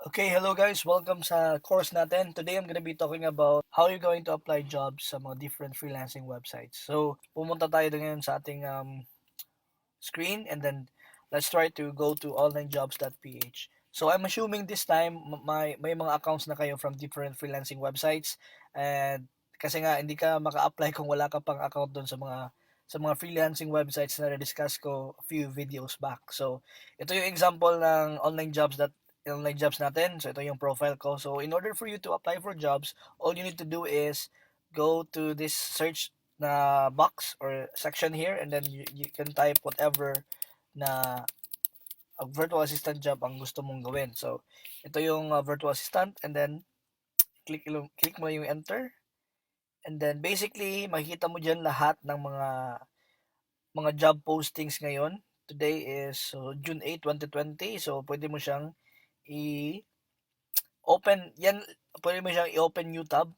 Okay, hello guys. Welcome sa course natin. Today I'm gonna be talking about how you're going to apply jobs sa mga different freelancing websites. So, pumunta tayo ngayon sa ating screen and then let's try to go to onlinejobs.ph. So, I'm assuming this time may mga accounts na kayo from different freelancing websites and kasi nga hindi ka maka-apply kung wala ka pang account doon sa mga freelancing websites na na-discuss ko a few videos back. So, ito yung example ng online jobs natin. So, ito yung profile ko. So, in order for you to apply for jobs, all you need to do is go to this search na box or section here and then you can type whatever na virtual assistant job ang gusto mong gawin. So, ito yung virtual assistant and then click mo yung enter and then basically makikita mo diyan lahat ng mga job postings ngayon. Today is June 8, 2020. So, pwede mo siyang i-open. Yan, pwede mo siyang i-open new tab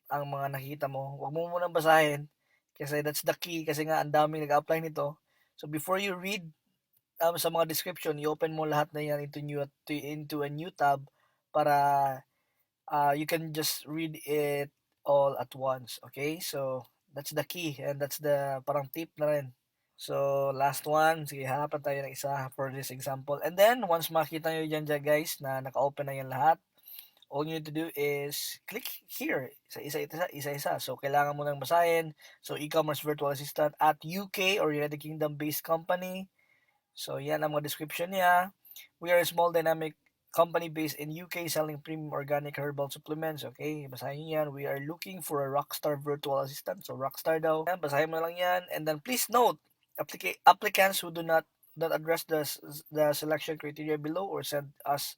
ang mga nakikita mo. Huwag mo munang basahin kasi that's the key kasi nga ang daming nag-apply nito. So, before you read sa mga description, i-open mo lahat na yan into a new tab para you can just read it all at once. Okay? So, that's the key and that's the parang tip na rin. So, last one. Sige, hanapan tayo ng isa for this example. And then, once makita nyo dyan guys na naka-open na yan lahat, all you need to do is click here. Isa-isa. So, kailangan mo nang basahin. So, e-commerce virtual assistant at UK or United Kingdom based company. So, yan ang mga description niya. We are a small dynamic company based in UK selling premium organic herbal supplements. Okay, basahin niyo yan. We are looking for a rockstar virtual assistant. So, rockstar daw. Yan, basahin mo lang yan. And then, please note, applicants who do not address the selection criteria below or send us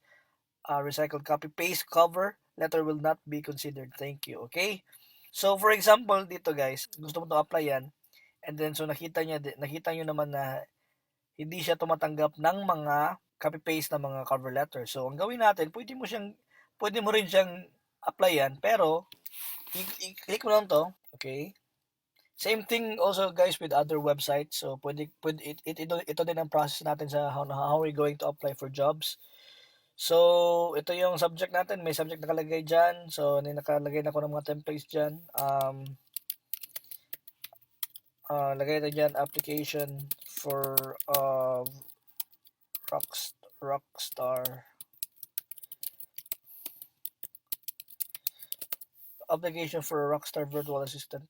a recycled copy paste cover letter will not be considered. Thank you. Okay? So, for example, dito guys, gusto mo to apply yan. And then, so nakita nyo naman na hindi siya tumatanggap ng mga copy-paste na mga cover letter. So, ang gawin natin, pwede mo rin siyang applyan, pero, i-click mo lang to, okay? Same thing also guys with other websites. So, ito din ang process natin sa how we're going to apply for jobs. So, ito yung subject natin. May subject nakalagay dyan. So, nakalagay na ko ng mga templates dyan. Lagay na dyan, application for Rockstar. Application for a Rockstar virtual assistant.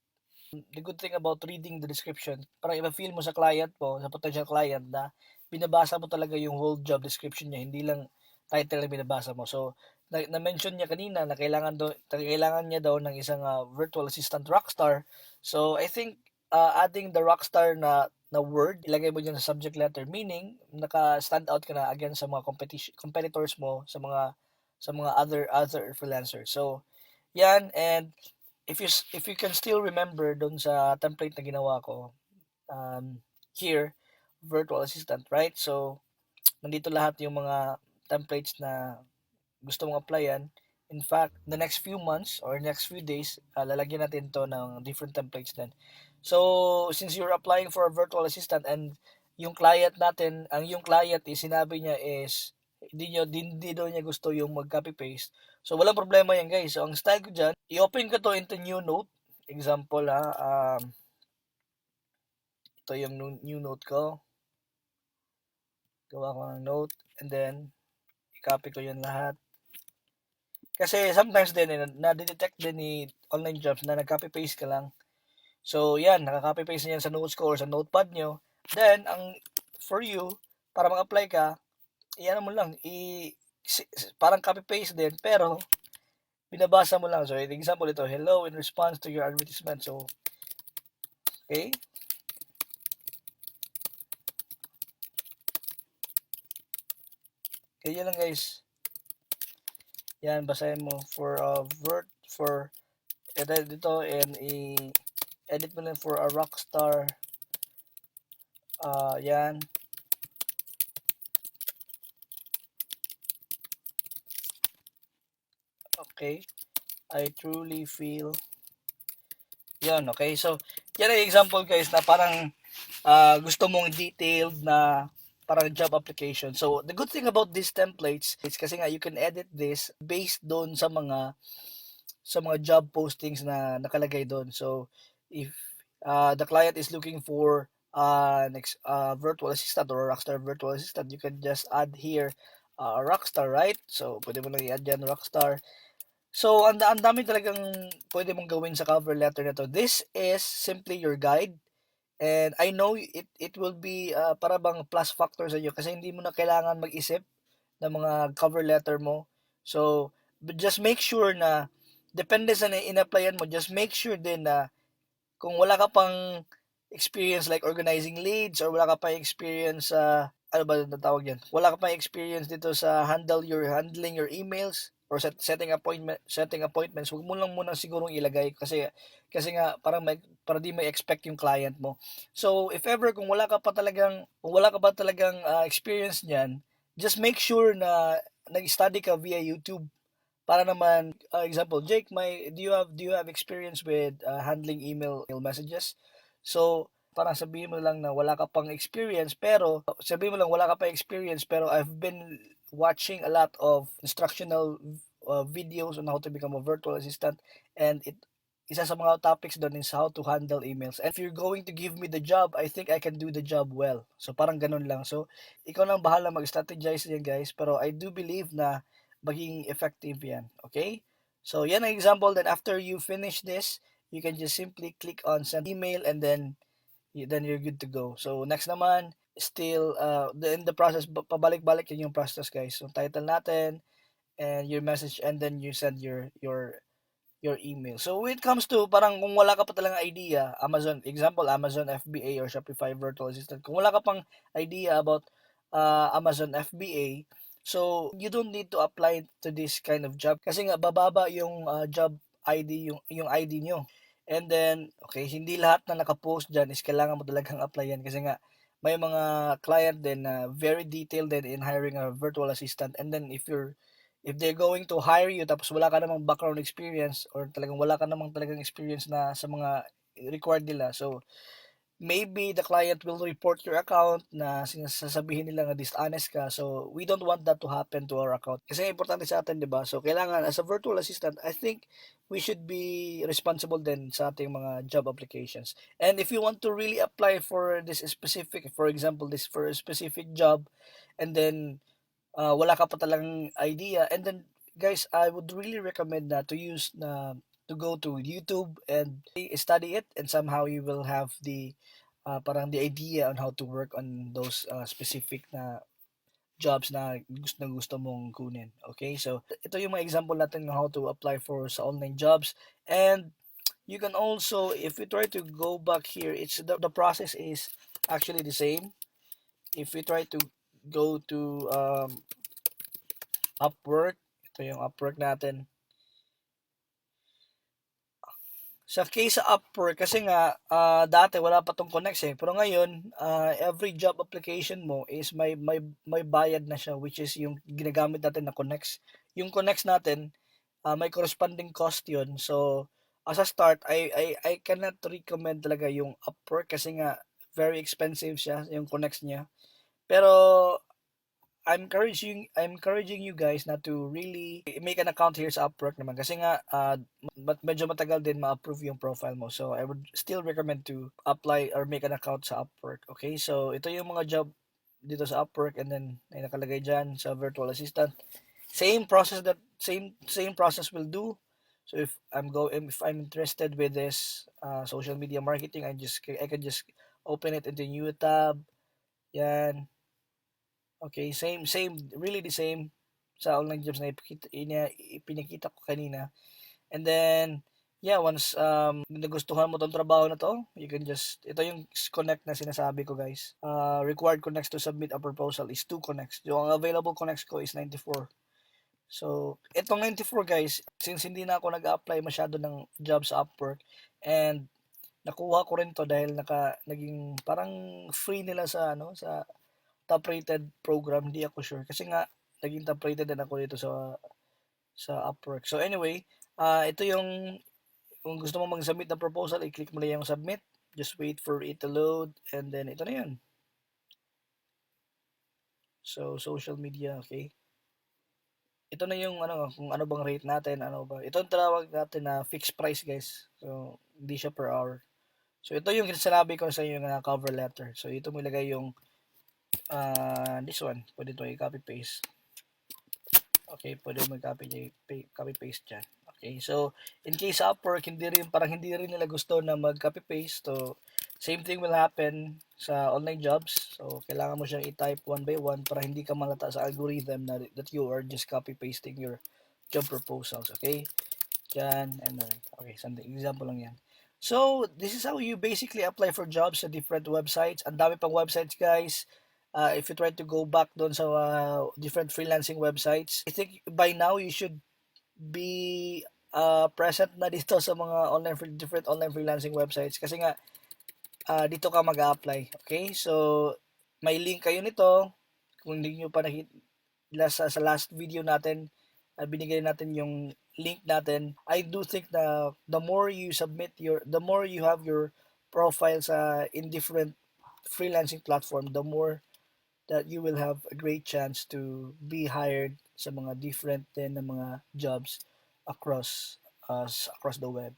The good thing about reading the description, parang ipa-feel mo sa client mo, sa potential client na binabasa mo talaga yung whole job description niya, hindi lang title na binabasa mo. So, na-mention niya kanina na kailangan niya daw ng isang virtual assistant rockstar. So, I think adding the rockstar na word, ilagay mo dyan sa subject letter, meaning naka-stand out ka na against sa mga competitors mo sa mga other freelancers. So, yan, and if you can still remember doon sa template na ginawa ko, here, virtual assistant, right? So, nandito lahat yung mga templates na gusto mong applyan. In fact, the next few months or next few days, lalagyan natin to ng different templates din. So, since you're applying for a virtual assistant and yung client is sinabi niya is hindi daw niya gusto yung mag-copy paste. So, walang problema yan guys. So, ang style ko dyan, i-open ko to into new note. Example ito yung new note ko. Gawa ko ng note and then i-copy ko yun lahat. Kasi sometimes din na-detect din ni online jobs na nag-copy paste ka lang. So, yan, naka-copy paste na yan sa notes ko or sa notepad nyo. Then, for you, para mag-apply ka, iyan mo lang, parang copy paste din, pero binabasa mo lang. So, example ito, hello, in response to your advertisement. So, okay. Kaya lang guys. Yan, basahin mo for dito and i-edit mo lang for a rockstar. Yan. Okay. I truly feel. Yan, okay. So, yan ang example guys na parang gusto mong detailed na parang job application. So, the good thing about these templates is kasi nga you can edit this based doon sa mga job postings na nakalagay doon. So, if the client is looking for next virtual assistant or a Rockstar virtual assistant, you can just add here Rockstar, right? So, pwede mo lang i-add dyan Rockstar. So, ang dami talagang pwede mong gawin sa cover letter na to. This is simply your guide. And I know it will be para bang plus factor sa inyo kasi hindi mo na kailangan mag-isip ng mga cover letter mo. So, just make sure na depende sa in-applyan mo, just make sure din na kung wala ka pang experience like organizing leads or wala ka pang experience sa ano ba natawag yan? Wala ka pang experience dito sa handling your emails or setting appointments, huwag mo lang muna sigurong ilagay kasi nga para di may expect yung client mo. So if ever kung wala ka pa talagang experience niyan, just make sure na nag-study ka via YouTube para naman example Jake, do you have experience with handling email messages? So parang sabihin mo lang na wala ka pang experience pero I've been watching a lot of instructional videos on how to become a virtual assistant, and isa sa mga topics doon is how to handle emails. And if you're going to give me the job, I think I can do the job well. So parang ganun lang. So ikaw nang bahala mag-strategize yan guys, pero I do believe na maging effective yan. Okay? So yan ang example. Then after you finish this, you can just simply click on send email and then you're good to go. So next naman, still in the process, pabalik-balik yun yung process guys. So title natin and your message and then you send your email. So when it comes to parang kung wala ka pa talagang idea, Amazon FBA or Shopify Virtual Assistant, kung wala ka pang idea about Amazon FBA, so you don't need to apply to this kind of job kasi nga bababa yung job ID, yung ID nyo. And then, okay, hindi lahat na nakapost dyan is kailangan mo talagang applyan kasi nga may mga client din na very detailed din in hiring a virtual assistant, and then if they're going to hire you tapos wala ka namang background experience or talagang wala ka namang talagang experience na sa mga required nila, so maybe the client will report your account na sinasabihin nila na dishonest ka. So we don't want that to happen to our account kasi importante sa atin, di ba? So kailangan as a virtual assistant, I think we should be responsible din sa ating mga job applications. And if you want to really apply for this specific, for example, this for a specific job, and then wala ka pa talagang idea, and then guys, I would really recommend na to go to YouTube and study it, and somehow you will have the parang the idea on how to work on those specific na jobs na gusto mong kunin. Okay, so ito yung mga example natin ng how to apply for sa online jobs. And you can also, if we try to go back here, it's the process is actually the same. If we try to go to Upwork, ito yung Upwork natin. Sa case sa Upwork, kasi nga dati wala pa tong Connects pero ngayon every job application mo is may bayad na siya, which is yung ginagamit natin na Connects. Yung Connects natin may corresponding cost yun. So as a start, I cannot recommend talaga yung Upwork kasi nga very expensive siya, yung Connects niya. Pero I'm encouraging you guys na to really make an account here sa Upwork naman kasi nga medyo matagal din ma-approve yung profile mo. So I would still recommend to apply or make an account sa Upwork. Okay? So ito yung mga job dito sa Upwork, and then ay nakalagay diyan sa virtual assistant. Same process will do. So if I'm interested with this social media marketing, I can just open it into a new tab. Yan. Okay, same, really the same sa online jobs na ipinakita ko kanina. And then, yeah, once nagustuhan mo tong trabaho na to, you can just, ito yung connect na sinasabi ko guys. Required connects to submit a proposal is 2 connects. Yung available connects ko is 94. So, itong 94 guys, since hindi na ako nag-apply masyado ng job sa Upwork, and nakuha ko rin to dahil naging parang free nila sa top rated program, hindi ako sure kasi nga naging top rated din ako dito sa Upwork. So anyway, ito yung kung gusto mo mag-submit ng proposal, i-click mo lang yung submit, just wait for it to load, and then ito na yun. So, social media, okay. Ito na yung kung ano bang rate natin, ano ba. Ito ang tawag natin na fixed price, guys. So, hindi siya per hour. So, ito yung sinabi ko sa inyo na cover letter. So, ito mo ilagay yung this one. Pwede ito i-copy paste. Okay, pwede mo copy paste dyan. Okay, so in case Upwork, parang hindi rin nila gusto na mag-copy paste. So, same thing will happen sa online jobs. So, kailangan mo siyang i-type one by one para hindi ka malata sa algorithm that you are just copy pasting your job proposals. Okay, dyan, and then, okay, something, example lang yan. So, this is how you basically apply for jobs sa different websites. Ang dami pang websites, guys. If you try to go back doon sa different freelancing websites, I think by now you should be present na dito sa mga different online freelancing websites kasi nga dito ka mag-apply. Okay? So, may link kayo nito. Kung hindi nyo pa nakita sa last video natin, binigay natin yung link natin. I do think na the more you the more you have your profiles in different freelancing platform, the more that you will have a great chance to be hired sa mga different din na mga jobs across the web.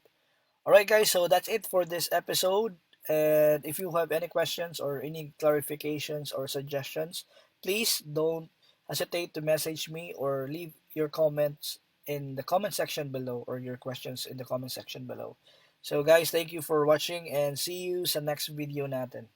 All right, guys, so that's it for this episode. And if you have any questions or any clarifications or suggestions, please don't hesitate to message me or leave your comments in the comment section below or your questions in the comment section below. So guys, thank you for watching and see you sa next video natin.